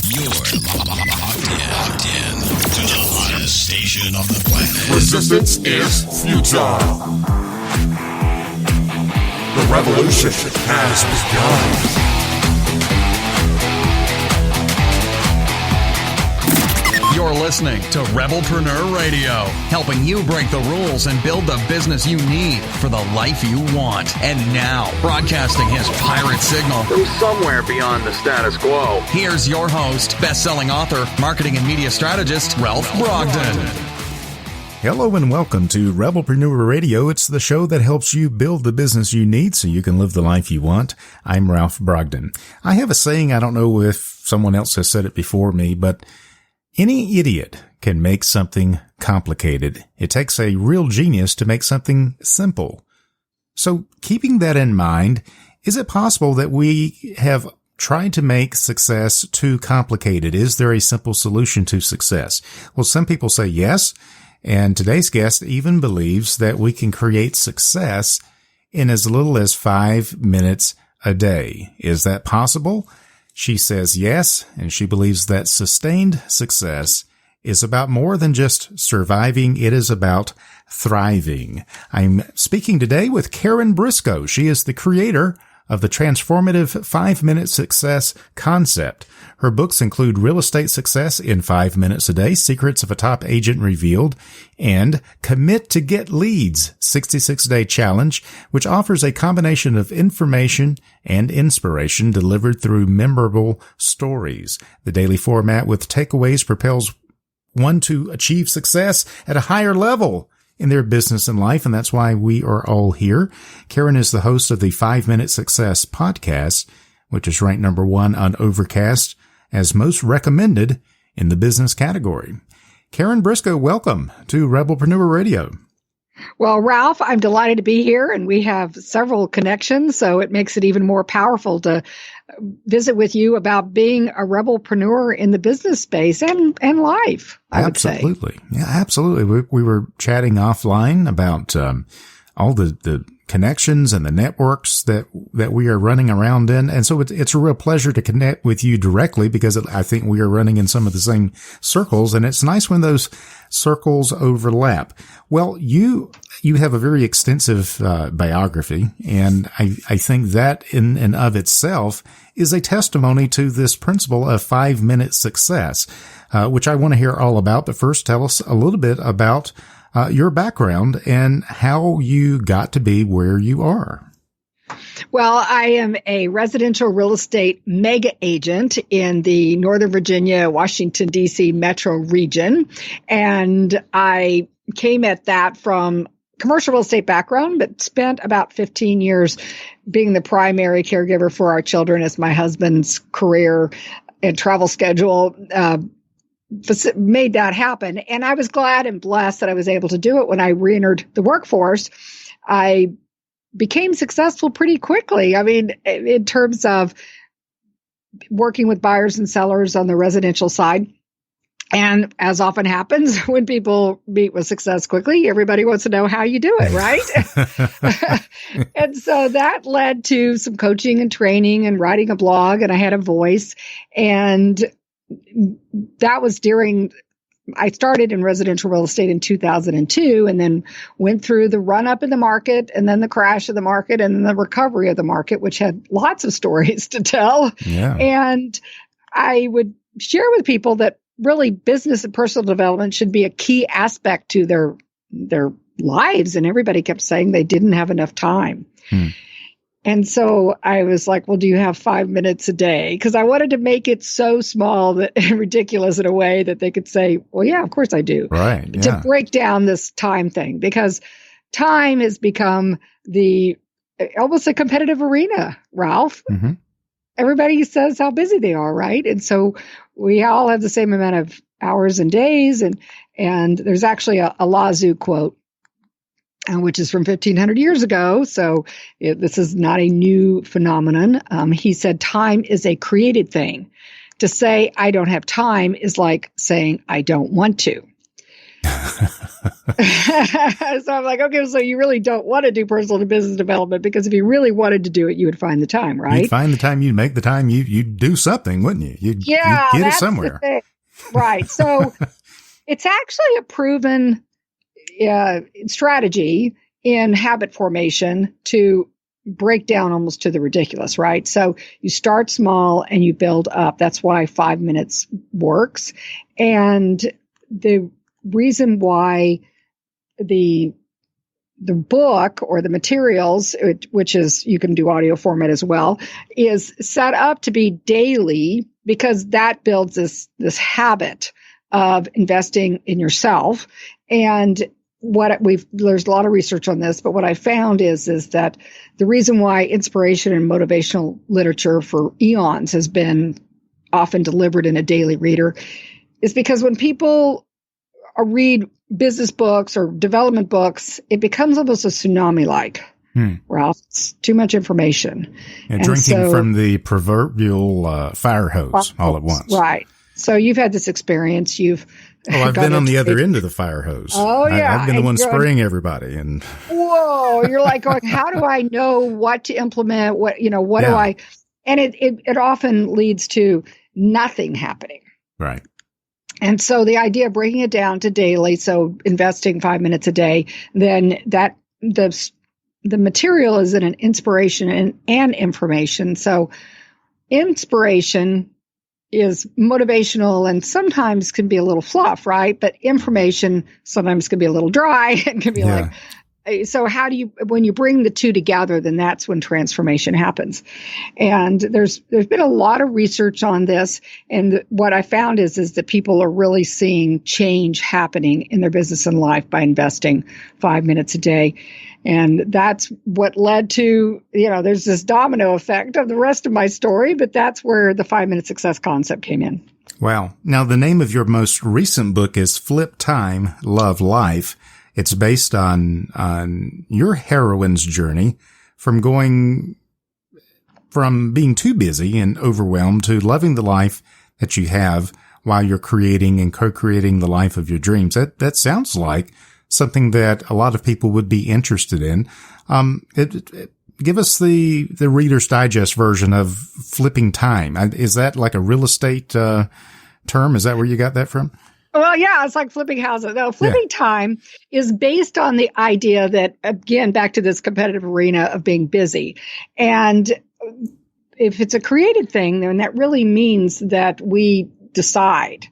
You're locked in to the hottest station on the planet. Resistance is futile. The revolution has begun. You're listening to Rebelpreneur Radio, helping you break the rules and build the business you need for the life you want. And now, broadcasting his pirate signal from somewhere beyond the status quo, here's your host, best-selling author, marketing and media strategist, Ralph Brogden. Hello and welcome to Rebelpreneur Radio. It's the show that helps you build the business you need so you can live the life you want. I'm Ralph Brogden. I have a saying, I don't know if someone else has said it before me, but any idiot can make something complicated. It takes a real genius to make something simple. So keeping that in mind, is it possible that we have tried to make success too complicated? Is there a simple solution to success? Well, some people say yes, and today's guest even believes that we can create success in as little as 5 minutes a day. Is that possible? She says yes, and she believes that sustained success is about more than just surviving. It is about thriving. I'm speaking today with Karen Briscoe. She is the creator of the transformative 5-minute success concept. Her books include Real Estate Success in 5 Minutes a Day, Secrets of a Top Agent Revealed, and Commit to Get Leads, 66-Day Challenge, which offers a combination of information and inspiration delivered through memorable stories. The daily format with takeaways propels one to achieve success at a higher level in their business and life, and that's why we are all here. Karen is the host of the 5-Minute Success podcast, which is ranked number 1 on Overcast as most recommended in the business category. Karen Briscoe, welcome to Rebelpreneur Radio. Well, Ralph, I'm delighted to be here, and we have several connections, so it makes it even more powerful to visit with you about being a rebelpreneur in the business space and life, I would say. Absolutely. Yeah, absolutely. We were chatting offline about all the connections and the networks that we are running around in. And so it's a real pleasure to connect with you directly because I think we are running in some of the same circles, and it's nice when those circles overlap. Well, you have a very extensive biography, and I think that in and of itself is a testimony to this principle of 5-minute success, which I want to hear all about. But first, tell us a little bit about your background and how you got to be where you are. Well, I am a residential real estate mega agent in the Northern Virginia, Washington, D.C. metro region. And I came at that from commercial real estate background, but spent about 15 years being the primary caregiver for our children as my husband's career and travel schedule made that happen. And I was glad and blessed that I was able to do it. When I reentered the workforce, I became successful pretty quickly. I mean, in terms of working with buyers and sellers on the residential side. And as often happens when people meet with success quickly, everybody wants to know how you do it, right? And so that led to some coaching and training and writing a blog, and I had a voice. And that was I started in residential real estate in 2002 and then went through the run up in the market and then the crash of the market and then the recovery of the market, which had lots of stories to tell. Yeah. And I would share with people that really business and personal development should be a key aspect to their lives. And everybody kept saying they didn't have enough time. And so I was like, well, do you have 5 minutes a day? Because I wanted to make it so small that ridiculous in a way that they could say, well, yeah, of course I do. Right. Yeah. To break down this time thing, because time has become almost a competitive arena, Ralph. Mm-hmm. Everybody says how busy they are, right? And so we all have the same amount of hours and days. And there's actually a Lao Tzu quote, which is from 1,500 years ago. So this is not a new phenomenon. He said, time is a created thing. To say I don't have time is like saying I don't want to. So I'm like, okay, so you really don't want to do personal to business development, because if you really wanted to do it, you would find the time, right? You'd find the time, you'd make the time, you'd do something, wouldn't you? You'd get it somewhere. Right. So it's actually a proven strategy in habit formation to break down almost to the ridiculous, right? So you start small and you build up. That's why 5 minutes works. And the reason why the book or the materials, which is, you can do audio format as well, is set up to be daily, because that builds this habit of investing in yourself. And there's a lot of research on this, but what I found is that the reason why inspiration and motivational literature for eons has been often delivered in a daily reader is because when people read business books or development books, it becomes almost a tsunami-like. Ralph, it's too much information. And drinking from the proverbial fire hose all at once. Right. So you've had this experience. I've been on the other end of the fire hose. Oh, yeah. I've been the one spraying everybody. And whoa, you're like going, how do I know what to implement? What do I? And it often leads to nothing happening. Right. And so the idea of breaking it down to daily, so investing 5 minutes a day, then that the material is in an inspiration and information. So inspiration is motivational and sometimes can be a little fluff, right? But information sometimes can be a little dry and can be so how do you, when you bring the two together, then that's when transformation happens. And there's been a lot of research on this. And what I found is that people are really seeing change happening in their business and life by investing 5 minutes a day. And that's what led to, there's this domino effect of the rest of my story, but that's where the 5 minute success concept came in. Wow. Now, the name of your most recent book is Flip Time, Love Life. It's based on your heroine's journey from being too busy and overwhelmed to loving the life that you have while you're creating and co-creating the life of your dreams. That sounds like something that a lot of people would be interested in. Give us the Reader's Digest version of flipping time. Is that like a real estate term? Is that where you got that from? Well, yeah, it's like flipping houses. No, flipping time is based on the idea that, again, back to this competitive arena of being busy. And if it's a created thing, then that really means that we decide.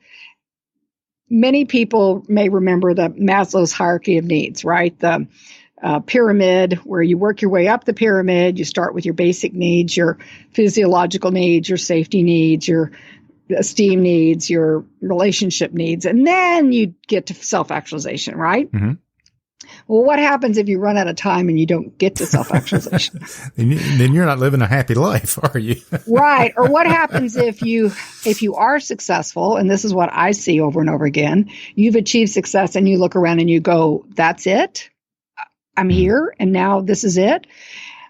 Many people may remember the Maslow's hierarchy of needs, right? The pyramid, where you work your way up the pyramid. You start with your basic needs, your physiological needs, your safety needs, your esteem needs, your relationship needs, and then you get to self-actualization, right? Mm-hmm. Well, what happens if you run out of time and you don't get to self-actualization? Then you're not living a happy life, are you? Right. Or what happens if you are successful, and this is what I see over and over again, you've achieved success and you look around and you go, that's it? I'm here and now this is it?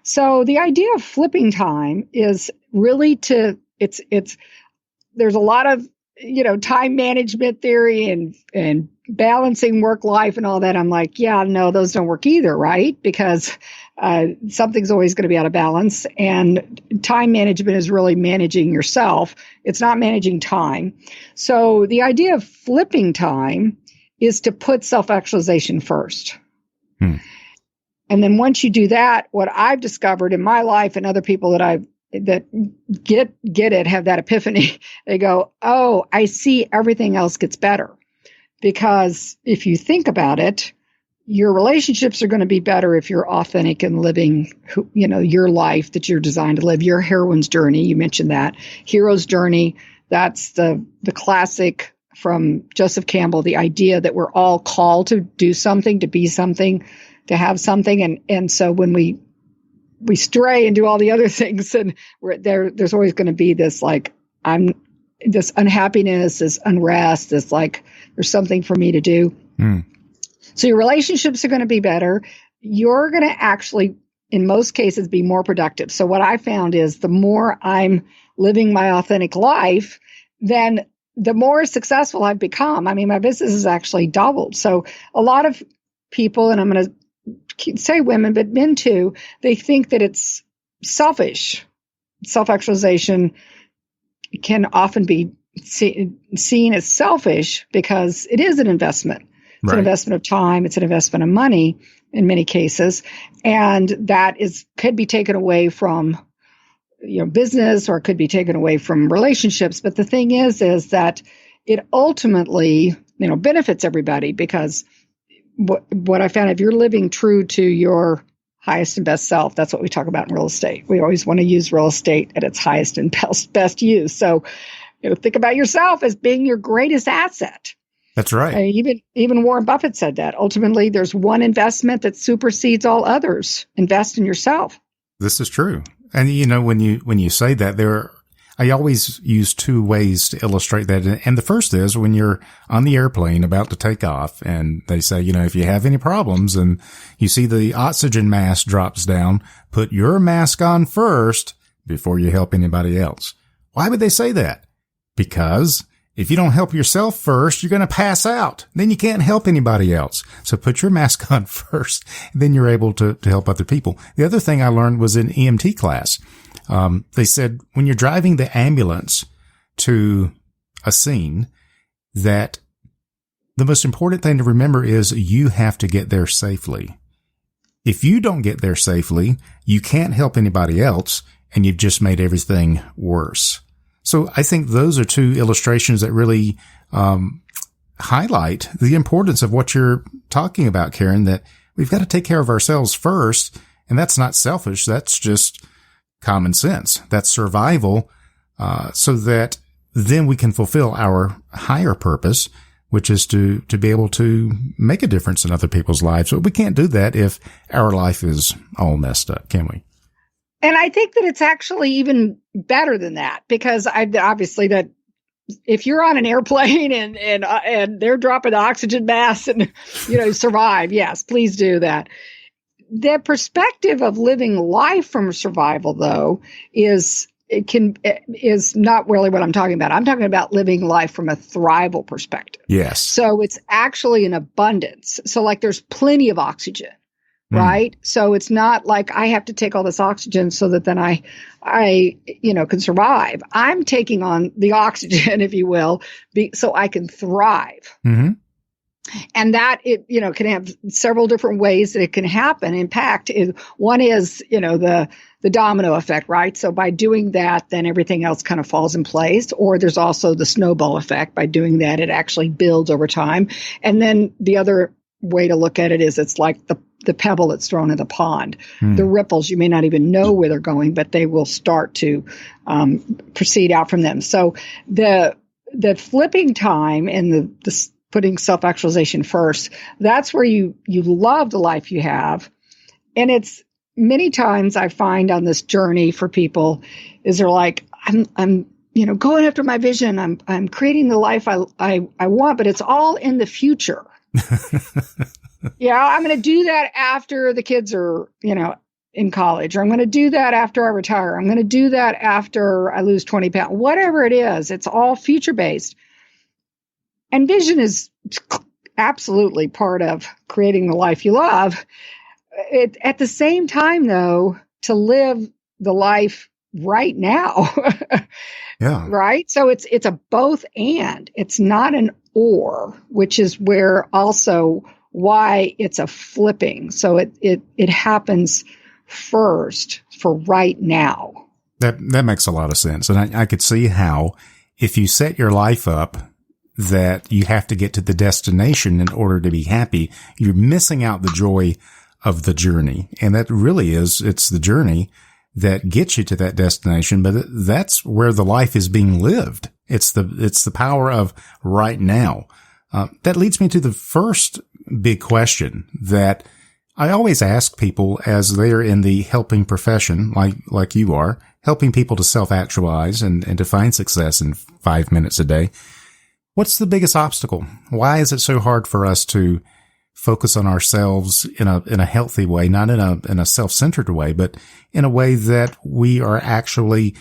So the idea of flipping time is really there's a lot of, time management theory and balancing work life and all that. I'm like, yeah, no, those don't work either, right? Because something's always going to be out of balance. And time management is really managing yourself. It's not managing time. So the idea of flipping time is to put self-actualization first. And then once you do that, what I've discovered in my life and other people that get it, have that epiphany, they go, oh, I see everything else gets better. Because if you think about it, your relationships are going to be better if you're authentic and living, your life that you're designed to live, your heroine's journey. You mentioned that. Hero's journey. That's the classic from Joseph Campbell, the idea that we're all called to do something, to be something, to have something. And so when we stray and do all the other things, and there's always going to be this this unhappiness, this unrest, this there's something for me to do. So your relationships are going to be better. You're going to actually, in most cases, be more productive. So what I found is the more I'm living my authentic life, then the more successful I've become, I mean, my business has actually doubled. So a lot of people, and I'm going to say women, but men too, they think that it's selfish. Self-actualization can often be seen as selfish because it is an investment. It's an investment of time. It's an investment of money in many cases. And that could be taken away from, business, or it could be taken away from relationships. But the thing is that it ultimately, benefits everybody, because what I found, if you're living true to your highest and best self, that's what we talk about in real estate. We always want to use real estate at its highest and best use. So, think about yourself as being your greatest asset. That's right. Even Warren Buffett said that. Ultimately, there's one investment that supersedes all others. Invest in yourself. This is true. And when you say that, I always use two ways to illustrate that. And the first is when you're on the airplane about to take off and they say, if you have any problems and you see the oxygen mask drops down, put your mask on first before you help anybody else. Why would they say that? Because if you don't help yourself first, you're going to pass out. Then you can't help anybody else. So put your mask on first, and then you're able to help other people. The other thing I learned was in EMT class. They said when you're driving the ambulance to a scene, that the most important thing to remember is you have to get there safely. If you don't get there safely, you can't help anybody else, and you've just made everything worse. So I think those are two illustrations that really highlight the importance of what you're talking about, Karen, that we've got to take care of ourselves first. And that's not selfish. That's just common sense. That's survival, so that then we can fulfill our higher purpose, which is to be able to make a difference in other people's lives. But we can't do that if our life is all messed up, can we? And I think that it's actually even better than that, because obviously that if you're on an airplane and they're dropping the oxygen mask and, survive, yes, please do that. The perspective of living life from survival, though, is not really what I'm talking about. I'm talking about living life from a thrival perspective. Yes. So it's actually an abundance. So like there's plenty of oxygen. Right. So it's not like I have to take all this oxygen so that then I can survive. I'm taking on the oxygen, if you will, so I can thrive. Mm-hmm. And that can have several different ways that it can happen. Impact is one is, the domino effect, right? So by doing that, then everything else kind of falls in place. Or there's also the snowball effect. By doing that, it actually builds over time. And then the other way to look at it is it's like the pebble that's thrown in the pond. The ripples, you may not even know where they're going, but they will start to proceed out from them. So the flipping time and the putting self-actualization first, that's where you love the life you have. And it's many times I find on this journey for people is they're like, I'm going after my vision. I'm creating the life I want, but it's all in the future. Yeah, I'm going to do that after the kids are, in college, or I'm going to do that after I retire. I'm going to do that after I lose 20 pounds, whatever it is. It's all future based. And vision is absolutely part of creating the life you love. At the same time, though, to live the life right now. Yeah. Right. So it's a both and. It's not an or, which is where also why it's a flipping. So it happens first for right now. That makes a lot of sense. And I could see how if you set your life up that you have to get to the destination in order to be happy, you're missing out the joy of the journey. And that really it's the journey that gets you to that destination, but that's where the life is being lived. It's the power of right now. That leads me to the first big question that I always ask people as they're in the helping profession, like you are, helping people to self-actualize and to find success in 5 minutes a day. What's the biggest obstacle? Why is it so hard for us to focus on ourselves in a healthy way, not in a self-centered way, but in a way that we are actually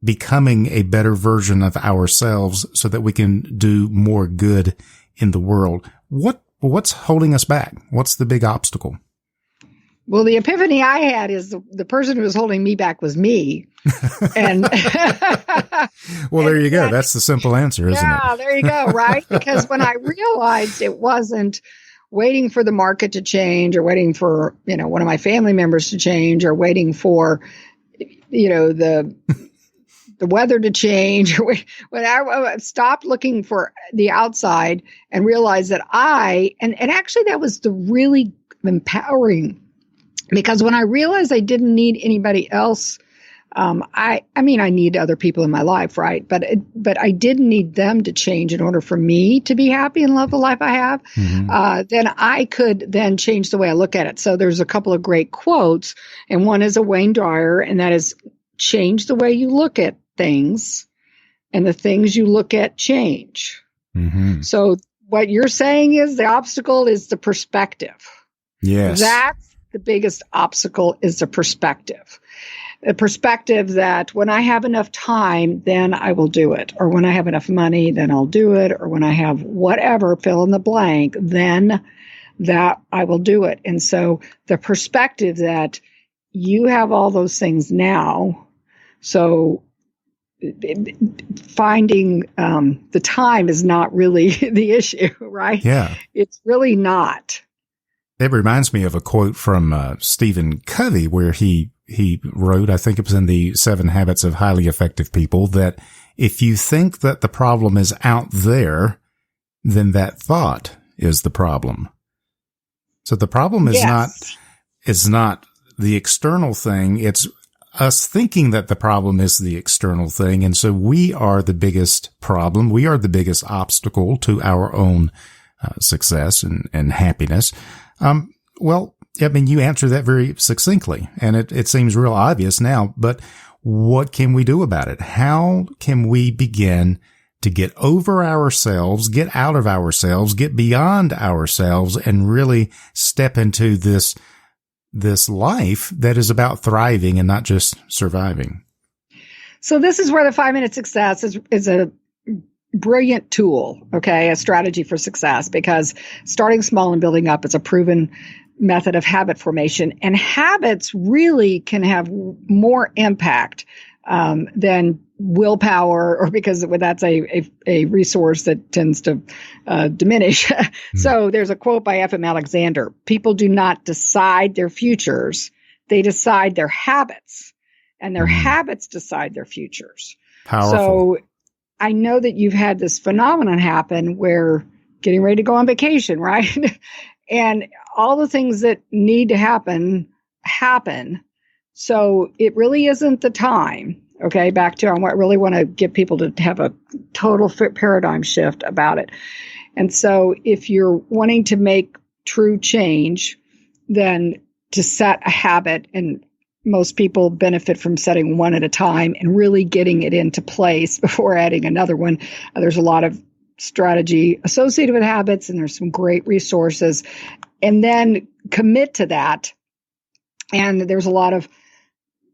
becoming a better version of ourselves so that we can do more good in the world. What's holding us back? What's the big obstacle? Well, the epiphany I had is the person who was holding me back was me. And well, there you go. That's the simple answer, isn't it? Yeah, there you go. Right. Because when I realized it wasn't waiting for the market to change or waiting for, one of my family members to change or waiting for, the weather to change. When I stopped looking for the outside and realized that and actually that was the really empowering, because when I realized I didn't need anybody else, I need other people in my life, right? But I didn't need them to change in order for me to be happy and love the life I have. Mm-hmm. Then I could then change the way I look at it. So there's a couple of great quotes, and one is a Wayne Dyer, and that is, change the way you look at things, and the things you look at change. Mm-hmm. So what you're saying is the obstacle is the perspective. Yes. That's the biggest obstacle, is the perspective. The perspective that when I have enough time, then I will do it. Or when I have enough money, then I'll do it. Or when I have whatever, fill in the blank, then that I will do it. And so the perspective that you have all those things now, so finding the time is not really the issue, right? Yeah. It's really not. It reminds me of a quote from Stephen Covey, where he wrote, I think it was in the 7 Habits of Highly Effective People, that if you think that the problem is out there, then that thought is the problem. So the problem is not the external thing. It's us thinking that the problem is the external thing. And so we are the biggest problem. We are the biggest obstacle to our own success and happiness. Well, I mean, you answered that very succinctly, and it seems real obvious now, but what can we do about it? How can we begin to get over ourselves, get out of ourselves, get beyond ourselves, and really step into this life that is about thriving and not just surviving? So this is where the 5-minute success is a brilliant tool, okay, a strategy for success, because starting small and building up is a proven method of habit formation, and habits really can have more impact than willpower, or because that's a resource that tends to diminish. So there's a quote by F.M. Alexander: people do not decide their futures, they decide their habits, and their habits decide their futures. Powerful. So I know that you've had this phenomenon happen where getting ready to go on vacation, right? And all the things that need to happen. So it really isn't the time. Okay, back to I really want to get people to have a total paradigm shift about it. And so if you're wanting to make true change, then to set a habit, and most people benefit from setting one at a time and really getting it into place before adding another one. There's a lot of strategy associated with habits, and there's some great resources. And then commit to that. And there's a lot of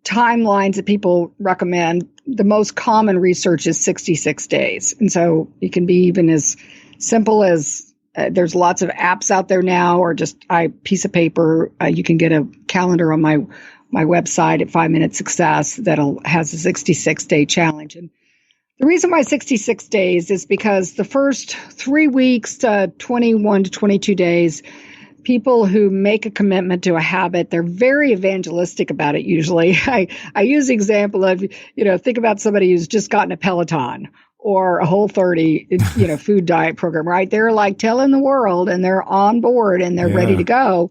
timelines that people recommend. The most common research is 66 days. And so it can be even as simple as there's lots of apps out there now, or just a piece of paper. You can get a calendar on my website at 5 Minute Success that has a 66-day challenge. And the reason why 66 days is because the first 3 weeks to 21 to 22 days, people who make a commitment to a habit, they're very evangelistic about it usually. I use the example of, think about somebody who's just gotten a Peloton or a Whole30, food diet program, right? They're like telling the world, and they're on board and they're ready to go.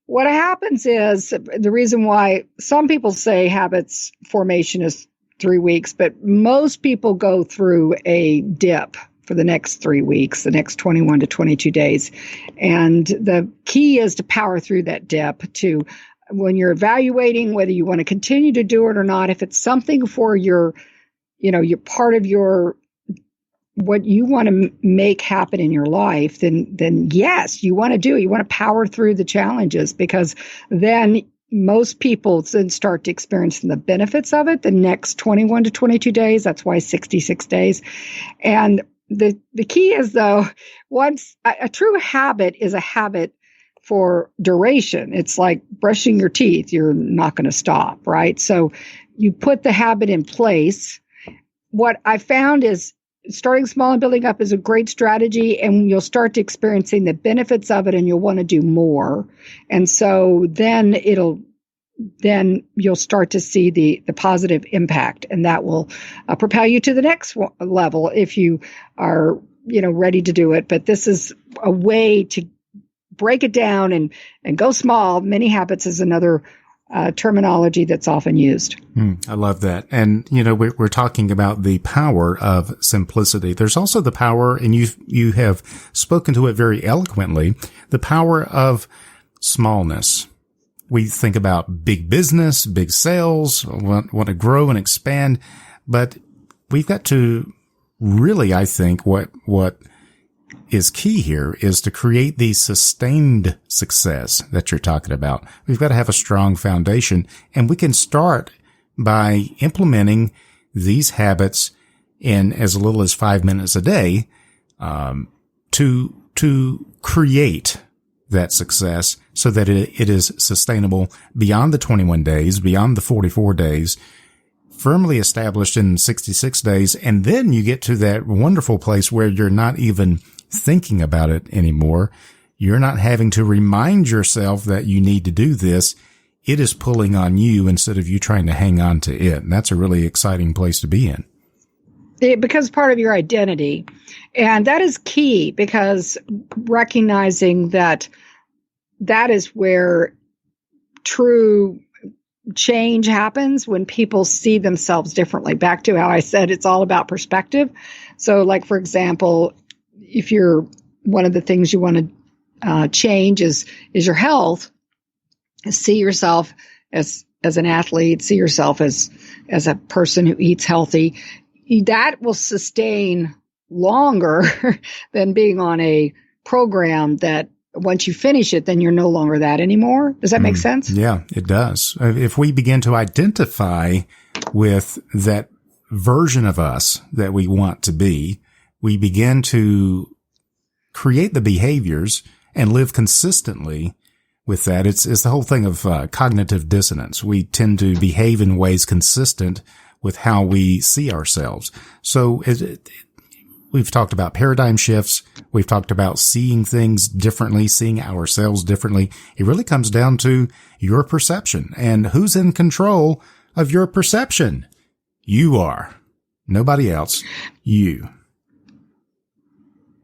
What happens is, the reason why some people say habits formation is 3 weeks, but most people go through a dip for the next 3 weeks, the next 21 to 22 days. And the key is to power through that dip, to when you're evaluating whether you want to continue to do it or not. If it's something for your part of your, what you want to make happen in your life, then yes, you want to do it. You want to power through the challenges, because then most people then start to experience the benefits of it the next 21 to 22 days. That's why 66 days. And the key is, though, once a true habit is a habit for duration. It's like brushing your teeth. You're not going to stop, right? So you put the habit in place. What I found is starting small and building up is a great strategy, and you'll start to experiencing the benefits of it, and you'll want to do more. And so then you'll start to see the positive impact, and that will propel you to the next level if you are, ready to do it. But this is a way to break it down and go small. Mini habits is another terminology that's often used. I love that. And, we're talking about the power of simplicity. There's also the power, and you have spoken to it very eloquently, the power of smallness. We think about big business, big sales, want to grow and expand, but we've got to really, I think, what is key here is to create the sustained success that you're talking about. We've got to have a strong foundation, and we can start by implementing these habits in as little as 5 minutes a day, to create that success so that it is sustainable beyond the 21 days, beyond the 44 days, firmly established in 66 days. And then you get to that wonderful place where you're not even thinking about it anymore. You're not having to remind yourself that you need to do this. It is pulling on you instead of you trying to hang on to it. And that's a really exciting place to be in. It becomes part of your identity. And that is key, because recognizing that is where true change happens, when people see themselves differently. Back to how I said it's all about perspective. So, like, for example, if you're one of the things you want to change is your health, see yourself as an athlete, see yourself as a person who eats healthy. That will sustain longer than being on a program that once you finish it, then you're no longer that anymore. Does that make sense? Yeah, it does. If we begin to identify with that version of us that we want to be, we begin to create the behaviors and live consistently with that. It's the whole thing of cognitive dissonance. We tend to behave in ways consistent with how we see ourselves. So we've talked about paradigm shifts. We've talked about seeing things differently, seeing ourselves differently. It really comes down to your perception. And who's in control of your perception? You are. Nobody else. You.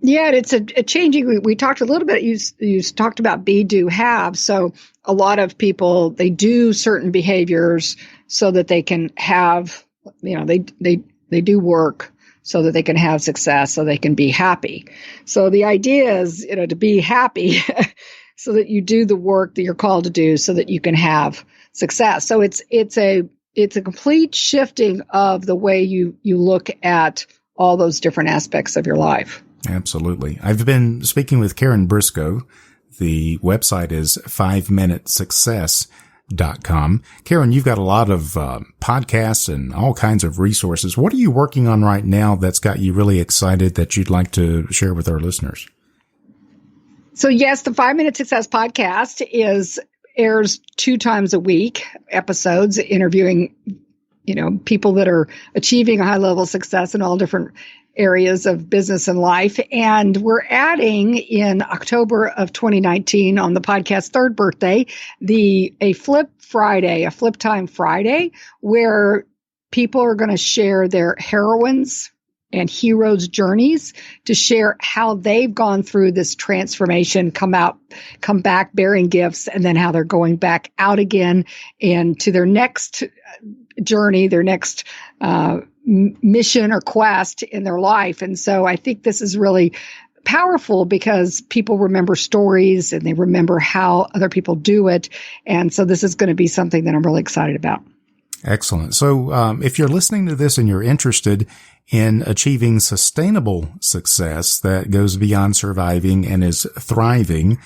Yeah, it's a changing. We talked a little bit. You talked about be, do, have. So a lot of people, they do certain behaviors so that they can have, they do work so that they can have success, so they can be happy. So the idea is, to be happy so that you do the work that you're called to do so that you can have success. So it's a complete shifting of the way you look at all those different aspects of your life. Absolutely. I've been speaking with Karen Briscoe. The website is 5minutesuccess.com. Karen, you've got a lot of podcasts and all kinds of resources. What are you working on right now that's got you really excited that you'd like to share with our listeners? So yes, the 5 Minute Success podcast airs 2 times a week, episodes interviewing, people that are achieving a high level of success in all different areas of business and life. And we're adding in October of 2019 on the podcast's 3rd birthday, a Flip Time Friday, where people are going to share their heroines and heroes' journeys to share how they've gone through this transformation, come back bearing gifts, and then how they're going back out again and to their next journey, their next mission or quest in their life. And so I think this is really powerful because people remember stories and they remember how other people do it. And so this is going to be something that I'm really excited about. Excellent. So if you're listening to this and you're interested in achieving sustainable success that goes beyond surviving and is thriving,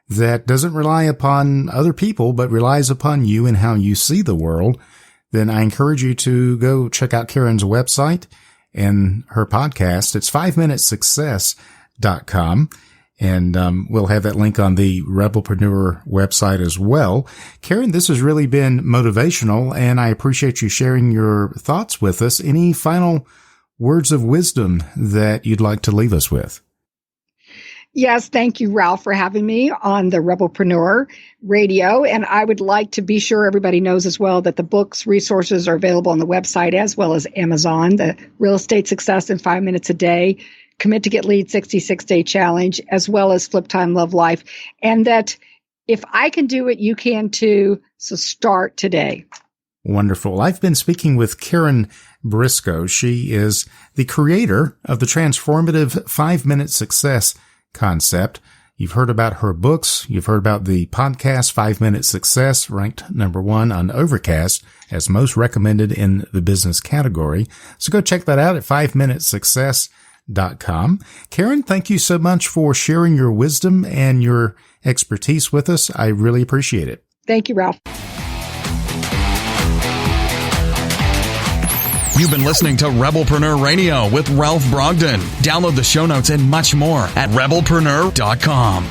that doesn't rely upon other people, but relies upon you and how you see the world, then I encourage you to go check out Karen's website and her podcast. It's 5minutesuccess.com. And we'll have that link on the Rebelpreneur website as well. Karen, this has really been motivational, and I appreciate you sharing your thoughts with us. Any final words of wisdom that you'd like to leave us with? Yes, thank you, Ralph, for having me on the Rebelpreneur radio. And I would like to be sure everybody knows as well that the books, resources are available on the website as well as Amazon, the Real Estate Success in 5 Minutes a Day, Commit to Get Lead 66-Day Challenge, as well as Flip Time, Love Life. And that if I can do it, you can too. So start today. Wonderful. I've been speaking with Karen Briscoe. She is the creator of the transformative 5-minute success concept. You've heard about her books. You've heard about the podcast 5 Minute Success, ranked number 1 on Overcast as most recommended in the business category. So go check that out at 5minutesuccess.com. Karen, thank you so much for sharing your wisdom and your expertise with us. I really appreciate it. Thank you, Ralph. You've been listening to Rebelpreneur Radio with Ralph Brogden. Download the show notes and much more at rebelpreneur.com.